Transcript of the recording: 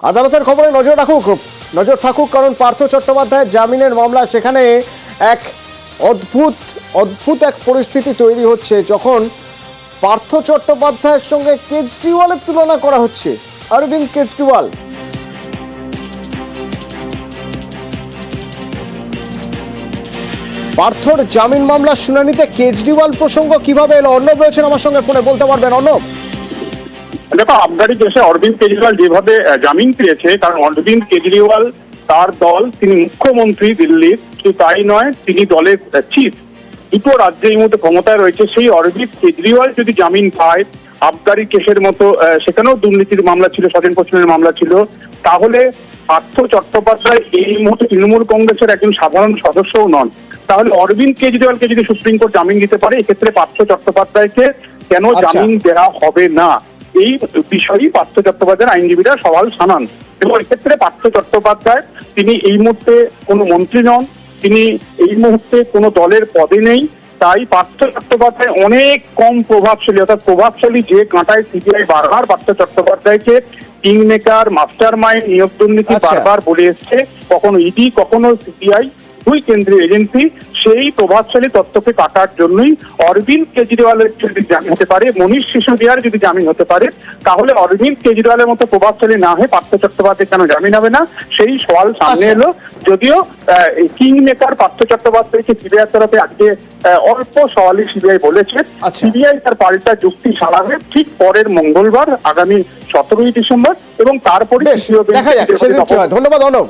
আদালতের খবরে নজর থাকুক, কারণ পার্থ চট্টোপাধ্যায়ের জামিনের মামলা, সেখানে এক অদ্ভুত এক পরিস্থিতি তৈরি হচ্ছে যখন পার্থ চট্টোপাধ্যায়ের সঙ্গে কেজরিওয়ালের তুলনা করা হচ্ছে। অরবিন্দ কেজরিওয়াল, পার্থর জামিন মামলার শুনানিতে কেজরিওয়াল প্রসঙ্গ কিভাবে এলো? অর্ণব রয়েছেন আমার সঙ্গে ফোনে, বলতে পারবেন অর্ণব? দেখো, আবগারি কেসে অরবিন্দ কেজরিওয়াল যেভাবে জামিন পেয়েছে, কারণ অরবিন্দ কেজরিওয়াল তার দল, তিনি মুখ্যমন্ত্রী দিল্লির, শুধু তাই নয় তিনি দলের চিফ, দুটো রাজ্যে এই মুহূর্তে ক্ষমতায় রয়েছে। সেই অরবিন্দ কেজরিওয়াল যদি জামিন পায় আবগারি কেসের মতো, সেখানেও দুর্নীতির মামলা ছিল, স্বজন পোষণের মামলা ছিল, তাহলে পার্থ চট্টোপাধ্যায় এই মুহূর্তে তৃণমূল কংগ্রেসের একজন সাধারণ সদস্যও নন। তাহলে অরবিন্দ কেজরিওয়ালকে যদি সুপ্রিম কোর্ট জামিন দিতে পারে, এক্ষেত্রে পার্থ চট্টোপাধ্যায়কে কেন জামিন দেওয়া হবে না, এই বিষয়ই পার্থ চট্টোপাধ্যায়ের আইনজীবীরা সওয়াল জানান। এবং এক্ষেত্রে পার্থ চট্টোপাধ্যায় তিনি এই মুহূর্তে কোনো মন্ত্রী নন, তিনি এই মুহূর্তে কোনো দলের পদে নেই, তাই পার্থ চট্টোপাধ্যায় অনেক কম প্রভাবশালী, অর্থাৎ প্রভাবশালী যে কাঁটায় সিবিআই বারবার পার্থ চট্টোপাধ্যায়কে কিং মেকার, মাস্টার মাইন্ড, নিয়োগ দুর্নীতি বারবার বলে এসছে, কখনো ইডি কখনো সিবিআই, দুই কেন্দ্রীয় এজেন্সি, সেই প্রভাবশালী তত্ত্বকে কাটার জন্যই অরবিন্দ কেজরিওয়ালের যদি জামিন হতে পারে, মনীষ সিসোদিয়ার যদি জামিন হতে পারে, তাহলে অরবিন্দ কেজরিওয়ালের মতো প্রভাবশালী না হয়ে পার্থ চট্টোপাধ্যায় কেন জামিন হবে না, সেই সওয়াল সামনে এলো। যদিও কিং মেকার পার্থ চট্টোপাধ্যায়কে সিবিআই তরফে আজকে অল্প সওয়ালই সিবিআই বলেছে, সিবিআই তার পাল্টা যুক্তি চালাবে ঠিক পরের মঙ্গলবার, আগামী 17ই ডিসেম্বর, এবং তারপরে দেখা যাক সেদিন কি হয়। ধন্যবাদ অর্ণব।